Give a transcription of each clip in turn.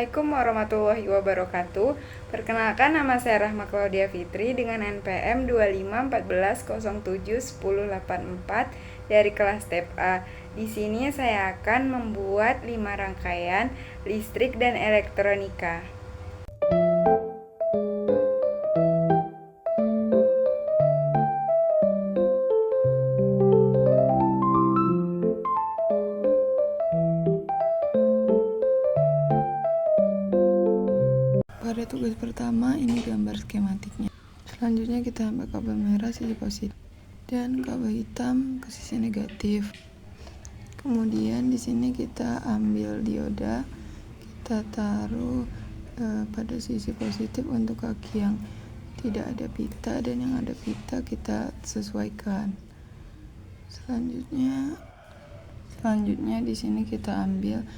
Assalamualaikum warahmatullahi wabarakatuh. Perkenalkan, nama saya Rahma Claudia Fitri dengan NPM 2514071084 dari kelas TEP A. Di sini saya akan membuat 5 rangkaian listrik dan elektronika. Pada tugas pertama, ini gambar skematiknya. Selanjutnya kita ambil kabel merah sisi positif dan kabel hitam ke sisi negatif. Kemudian di sini kita ambil dioda, kita taruh pada sisi positif untuk kaki yang tidak ada pita, dan yang ada pita kita sesuaikan. Selanjutnya di sini kita ambil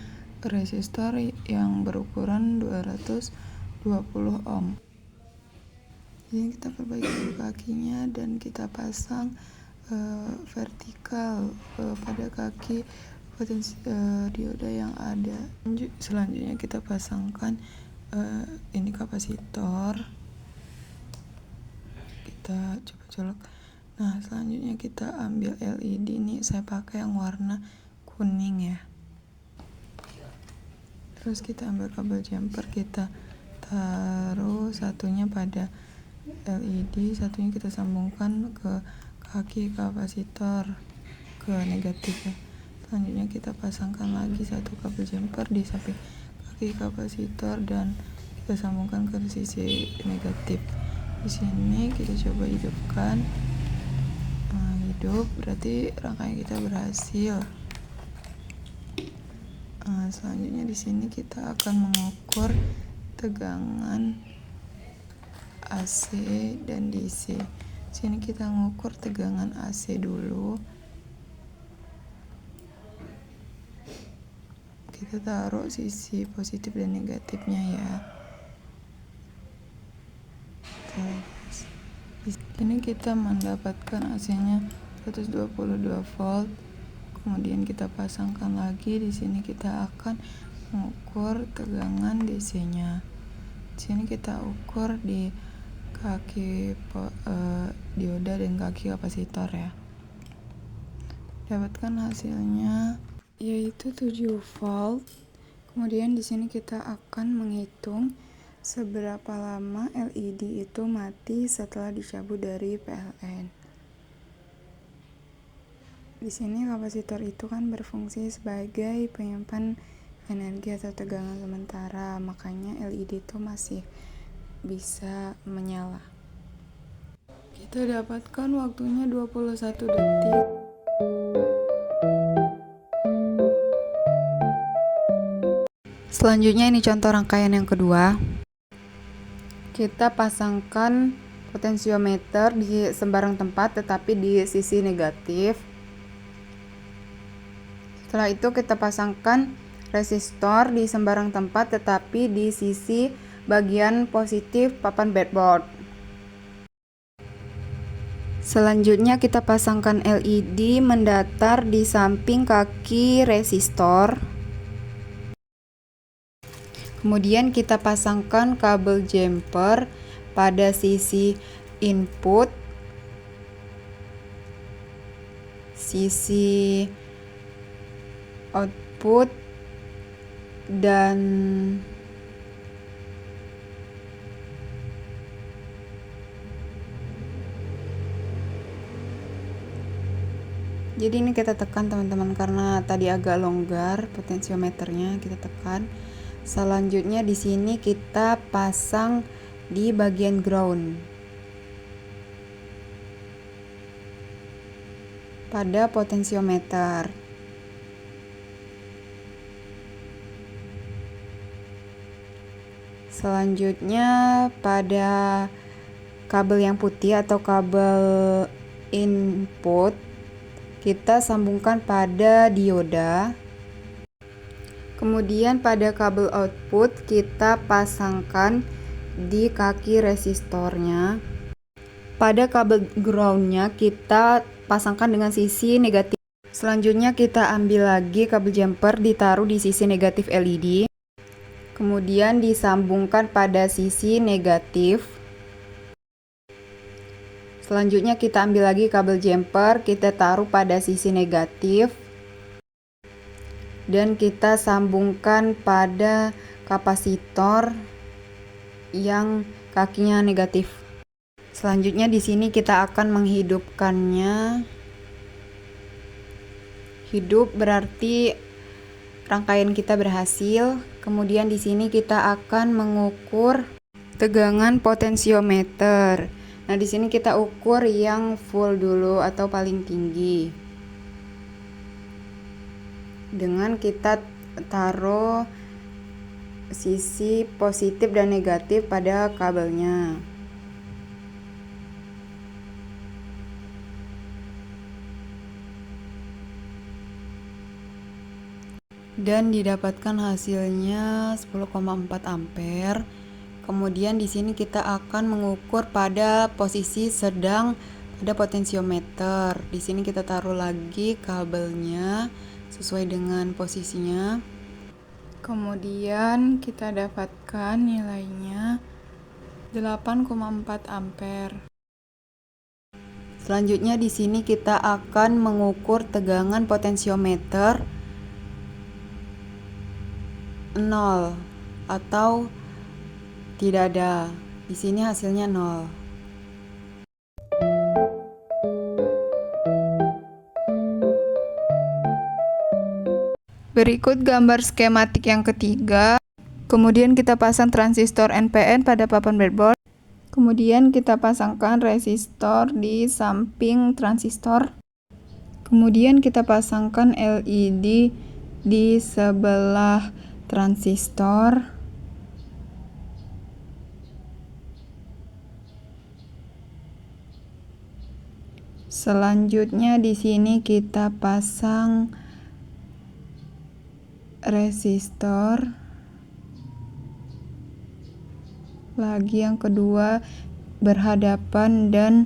resistor yang berukuran 220 ohm. Jadi kita perbaiki dulu kakinya dan kita pasang vertikal pada kaki dioda yang ada. Selanjutnya kita pasangkan ini kapasitor. Kita coba colok. Nah, selanjutnya kita ambil LED. Ini saya pakai yang warna kuning ya. Terus kita ambil kabel jumper, kita taruh satunya pada LED, satunya kita sambungkan ke kaki kapasitor ke negatif ya. Selanjutnya kita pasangkan lagi satu kabel jumper di samping kaki kapasitor dan kita sambungkan ke sisi negatif. Di sini kita coba hidupkan. Hidup berarti rangkaian kita berhasil. Selanjutnya di sini kita akan mengukur tegangan AC dan DC. Sini kita mengukur tegangan AC dulu. Kita taruh sisi positif dan negatifnya ya. Di sini kita mendapatkan AC-nya 122 volt. Kemudian kita pasangkan lagi. Di sini kita akan mengukur tegangan DC-nya. Di sini kita ukur di kaki dioda dan kaki kapasitor ya. Dapatkan hasilnya yaitu 7 volt. Kemudian di sini kita akan menghitung seberapa lama LED itu mati setelah dicabut dari PLN. Di sini kapasitor itu kan berfungsi sebagai penyimpan energi atau tegangan sementara, makanya LED itu masih bisa menyala. Kita dapatkan waktunya 21 detik. Selanjutnya ini contoh rangkaian yang kedua. Kita pasangkan potensiometer di sembarang tempat tetapi di sisi negatif. Setelah itu kita pasangkan resistor di sembarang tempat tetapi di sisi bagian positif papan breadboard. Selanjutnya kita pasangkan LED mendatar di samping kaki resistor. Kemudian kita pasangkan kabel jumper pada sisi input, sisi output, dan jadi ini kita tekan teman-teman karena tadi agak longgar potensiometernya, kita tekan. Selanjutnya di sini kita pasang di bagian ground pada potensiometer. Selanjutnya pada kabel yang putih atau kabel input kita sambungkan pada dioda. Kemudian pada kabel output kita pasangkan di kaki resistornya. Pada kabel groundnya kita pasangkan dengan sisi negatif. Selanjutnya kita ambil lagi kabel jumper, ditaruh di sisi negatif LED. Kemudian disambungkan pada sisi negatif. Selanjutnya kita ambil lagi kabel jumper, kita taruh pada sisi negatif dan kita sambungkan pada kapasitor yang kakinya negatif. Selanjutnya di sini kita akan menghidupkannya. Hidup berarti rangkaian kita berhasil. Kemudian di sini kita akan mengukur tegangan potensiometer. Nah, di sini kita ukur yang full dulu atau paling tinggi. Dengan kita taruh sisi positif dan negatif pada kabelnya. Dan didapatkan hasilnya 10,4 ampere. Kemudian di sini kita akan mengukur pada posisi sedang pada potensiometer. Di sini kita taruh lagi kabelnya sesuai dengan posisinya. Kemudian kita dapatkan nilainya 8,4 ampere. Selanjutnya di sini kita akan mengukur tegangan potensiometer 0 atau tidak ada. Di sini hasilnya 0. Berikut gambar skematik yang ketiga. Kemudian kita pasang transistor NPN pada papan breadboard. Kemudian kita pasangkan resistor di samping transistor. Kemudian kita pasangkan LED di sebelah transistor. Selanjutnya di sini kita pasang resistor. Lagi yang kedua berhadapan dan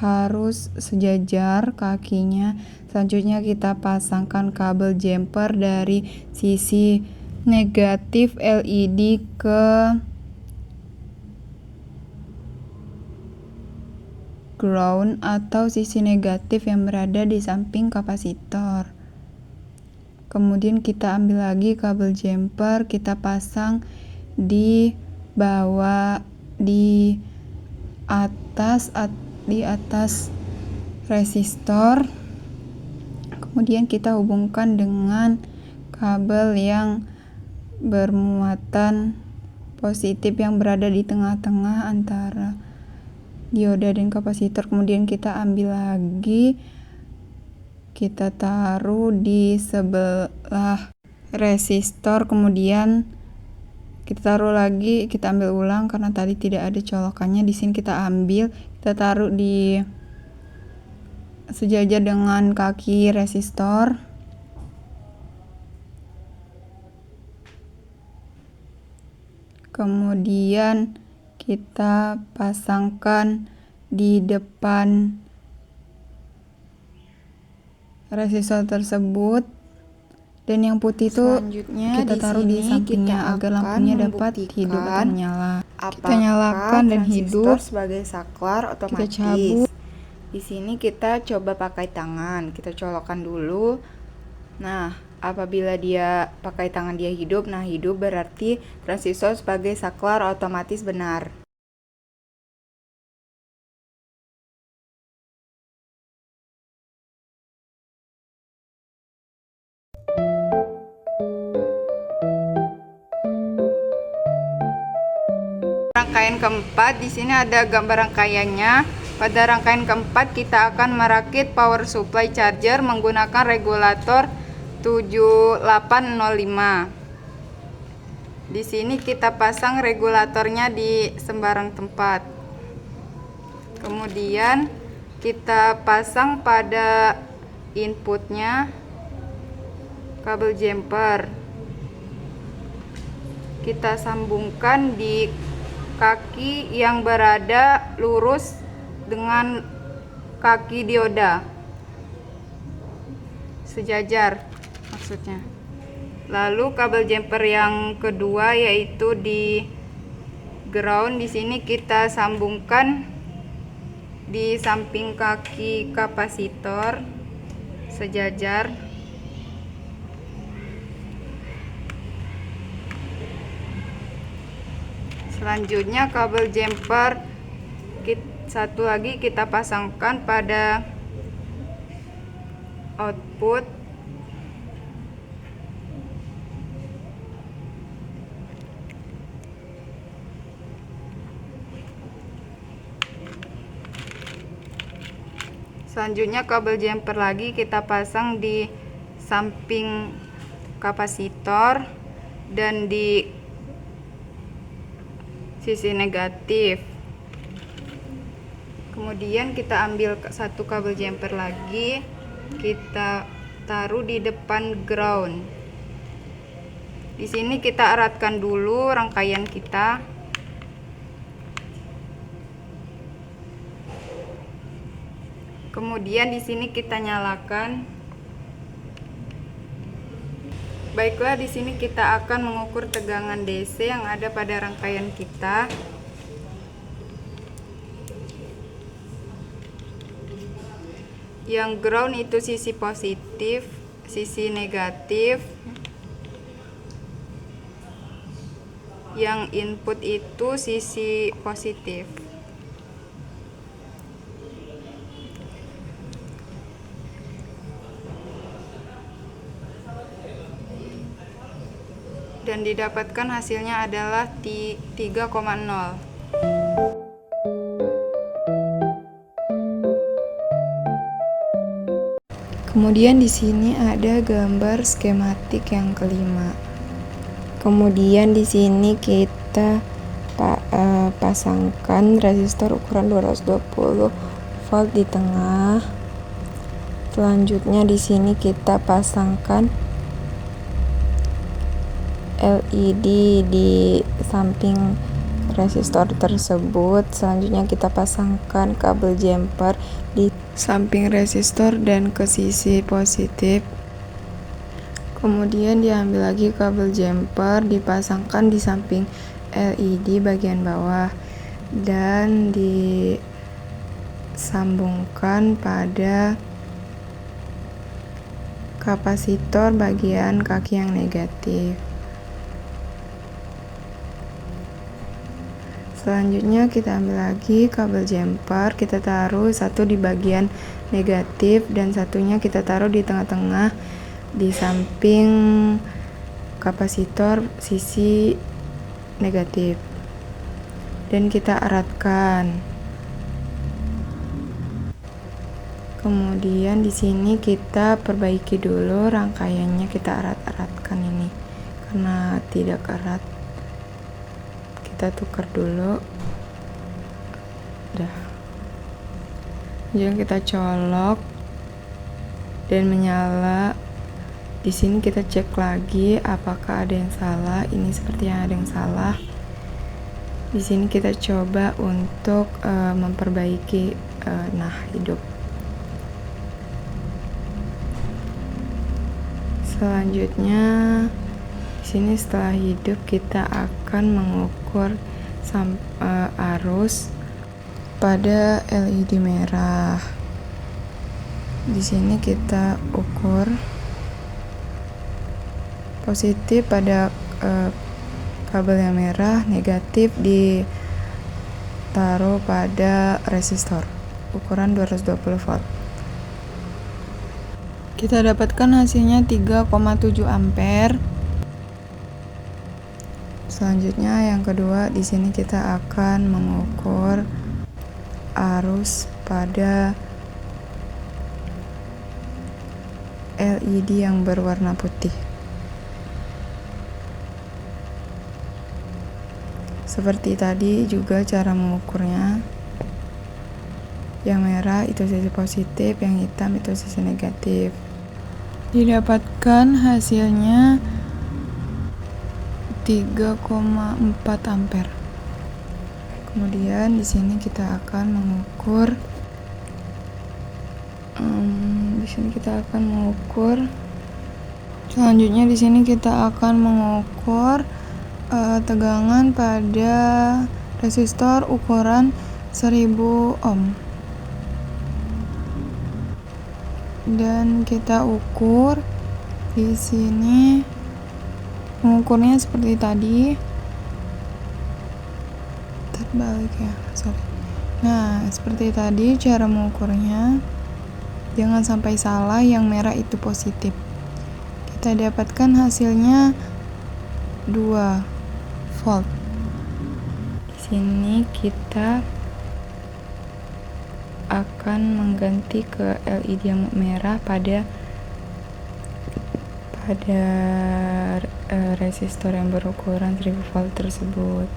harus sejajar kakinya. Selanjutnya kita pasangkan kabel jumper dari sisi negatif LED ke ground atau sisi negatif yang berada di samping kapasitor. Kemudian kita ambil lagi kabel jumper, kita pasang di bawah, di atas resistor. Kemudian kita hubungkan dengan kabel yang bermuatan positif yang berada di tengah-tengah antara dioda dan kapasitor. Kemudian kita ambil lagi, kita taruh di sebelah resistor. Kemudian kita taruh lagi, kita ambil ulang karena tadi tidak ada colokannya. Di sini kita ambil, kita taruh di sejajar dengan kaki resistor. Kemudian kita pasangkan di depan resistor tersebut, dan yang putih itu kita taruh di sampingnya agar lampunya dapat hidup atau menyala. Kita nyalakan dan hidup sebagai saklar otomatis. Kita cabut. Di sini kita coba pakai tangan, kita colokkan dulu. Nah, apabila dia pakai tangan dia hidup, nah hidup berarti transistor sebagai saklar otomatis benar. Rangkaian keempat, di sini ada gambar rangkaiannya. Pada rangkaian keempat kita akan merakit power supply charger menggunakan regulator 7805. Di sini kita pasang regulatornya di sembarang tempat. Kemudian kita pasang pada inputnya kabel jumper. Kita sambungkan di kaki yang berada lurus dengan kaki dioda, sejajar maksudnya. Lalu kabel jumper yang kedua yaitu di ground. Di sini kita sambungkan di samping kaki kapasitor sejajar. Selanjutnya kabel jumper satu lagi kita pasangkan pada output. Selanjutnya kabel jumper lagi kita pasang di samping kapasitor dan di sisi negatif. Kemudian kita ambil satu kabel jumper lagi, kita taruh di depan ground. Di sini kita eratkan dulu rangkaian kita. Kemudian di sini kita nyalakan. Baiklah, di sini kita akan mengukur tegangan DC yang ada pada rangkaian kita. Yang ground itu sisi positif, sisi negatif. Yang input itu sisi positif. Dan didapatkan hasilnya adalah 3,0. Kemudian di sini ada gambar skematik yang kelima. Kemudian di sini kita pasangkan resistor ukuran 220 volt di tengah. Selanjutnya di sini kita pasangkan LED di samping resistor tersebut. Selanjutnya kita pasangkan kabel jumper di samping resistor dan ke sisi positif. Kemudian diambil lagi kabel jumper, dipasangkan di samping LED bagian bawah dan disambungkan pada kapasitor bagian kaki yang negatif. Selanjutnya kita ambil lagi kabel jumper, kita taruh satu di bagian negatif dan satunya kita taruh di tengah-tengah di samping kapasitor sisi negatif. Dan kita eratkan. Kemudian di sini kita perbaiki dulu rangkaiannya, kita erat-eratkan ini karena tidak erat. Kita tukar dulu. Udah. Kemudian kita colok dan menyala. Di sini kita cek lagi apakah ada yang salah. Ini seperti yang ada yang salah. Di sini kita coba untuk memperbaiki. Nah, hidup. Selanjutnya di sini setelah hidup kita akan mengukur arus pada LED merah. Di sini kita ukur positif pada kabel yang merah, negatif ditaruh pada resistor ukuran 220 volt. Kita dapatkan hasilnya 3,7 ampere. Selanjutnya yang kedua, di sini kita akan mengukur arus pada LED yang berwarna putih. Seperti tadi juga cara mengukurnya. Yang merah itu sisi positif, yang hitam itu sisi negatif. Didapatkan hasilnya 3,4 ampere. Kemudian di sini kita akan mengukur Selanjutnya di sini kita akan mengukur tegangan pada resistor ukuran 1000 ohm. Dan kita ukur di sini, mengukurnya seperti tadi. Terbalik ya, sorry. Nah, seperti tadi cara mengukurnya. Jangan sampai salah, yang merah itu positif. Kita dapatkan hasilnya 2 volt. Di sini kita akan mengganti ke LED yang merah pada resistor yang berukuran 1000 volt tersebut.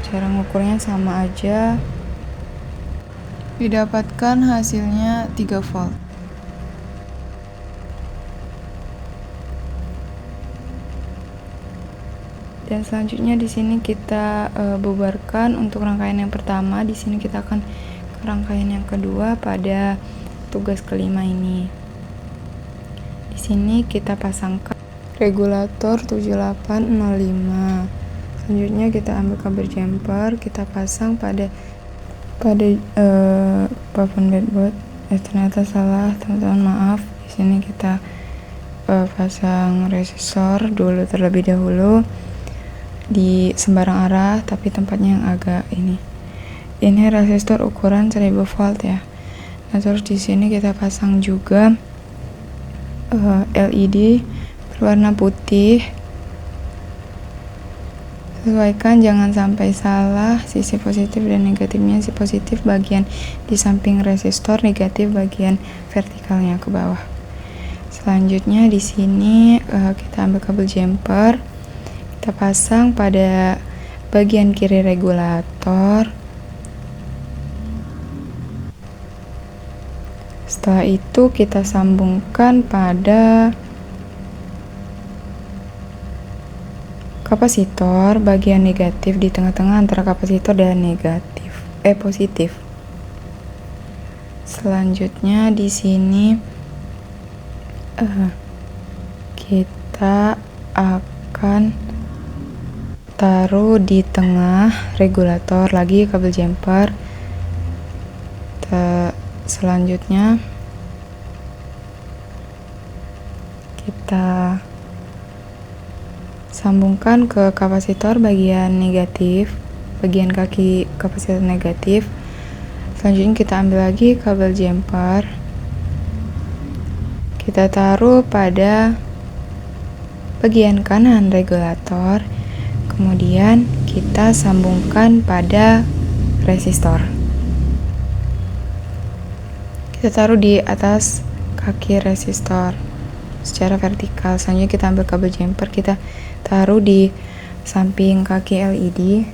Cara mengukurnya sama aja. Didapatkan hasilnya 3 volt. Dan selanjutnya di sini kita bubarkan untuk rangkaian yang pertama. Di sini kita akan ke rangkaian yang kedua pada tugas kelima ini. Di sini kita pasangkan regulator 7805. Selanjutnya kita ambil kabel jumper, kita pasang pada plafon breadboard. Ternyata salah, teman-teman, maaf. Di sini kita pasang resistor dulu terlebih dahulu di sembarang arah, tapi tempatnya yang agak ini resistor ukuran 1000 volt ya. Nah, terus di sini kita pasang juga LED berwarna putih. Sesuaikan, jangan sampai salah sisi positif dan negatifnya. Si positif bagian di samping resistor, negatif bagian vertikalnya ke bawah. Selanjutnya di sini kita ambil kabel jumper, kita pasang pada bagian kiri regulator. Setelah itu kita sambungkan pada kapasitor bagian negatif di tengah-tengah antara kapasitor dan positif. Selanjutnya di sini kita akan taruh di tengah regulator lagi kabel jumper. Selanjutnya kita sambungkan ke kapasitor bagian negatif, bagian kaki kapasitor negatif. Selanjutnya kita ambil lagi kabel jumper, kita taruh pada bagian kanan regulator, kemudian kita sambungkan pada resistor. Kita taruh di atas kaki resistor secara vertikal. Selanjutnya kita ambil kabel jumper, kita taruh di samping kaki LED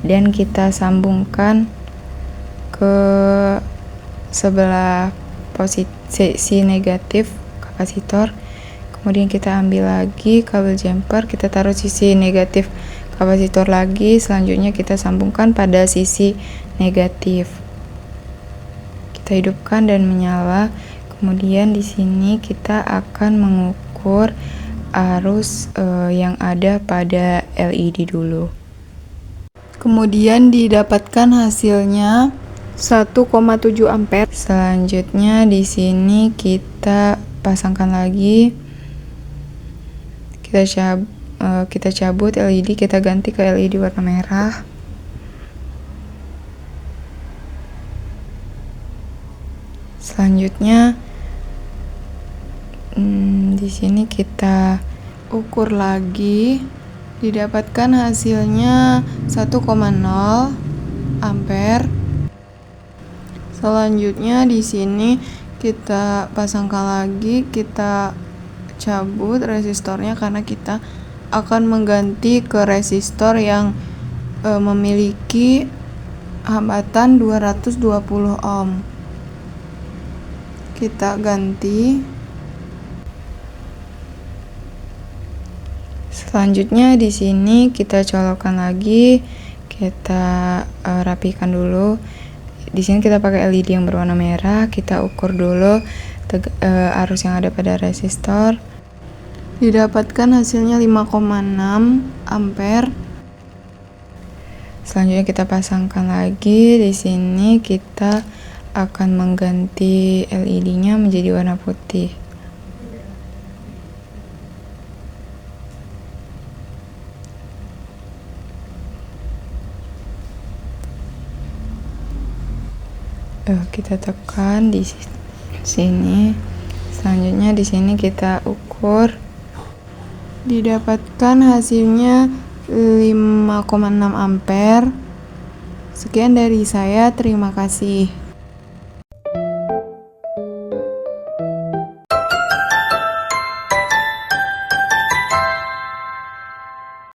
dan kita sambungkan ke sebelah sisi negatif kapasitor. Kemudian kita ambil lagi kabel jumper, kita taruh sisi negatif kapasitor lagi. Selanjutnya kita sambungkan pada sisi negatif. Kita hidupkan dan menyala. Kemudian di sini kita akan mengukur arus yang ada pada LED dulu. Kemudian didapatkan hasilnya 1,7 ampere. Selanjutnya di sini kita pasangkan lagi. Kita cabut LED, kita ganti ke LED warna merah. Selanjutnya di sini kita ukur lagi, didapatkan hasilnya 1,0 ampere. Selanjutnya di sini kita pasangkan lagi, kita cabut resistornya karena kita akan mengganti ke resistor yang memiliki hambatan 220 ohm. Kita ganti. Selanjutnya di sini kita colokkan lagi, kita rapikan dulu. Di sini kita pakai LED yang berwarna merah, kita ukur dulu arus yang ada pada resistor. Didapatkan hasilnya 5,6 ampere. Selanjutnya kita pasangkan lagi. Di sini kita akan mengganti LED-nya menjadi warna putih. Kita tekan di sini. Selanjutnya di sini kita ukur. Didapatkan hasilnya 5,6 ampere. Sekian dari saya, terima kasih.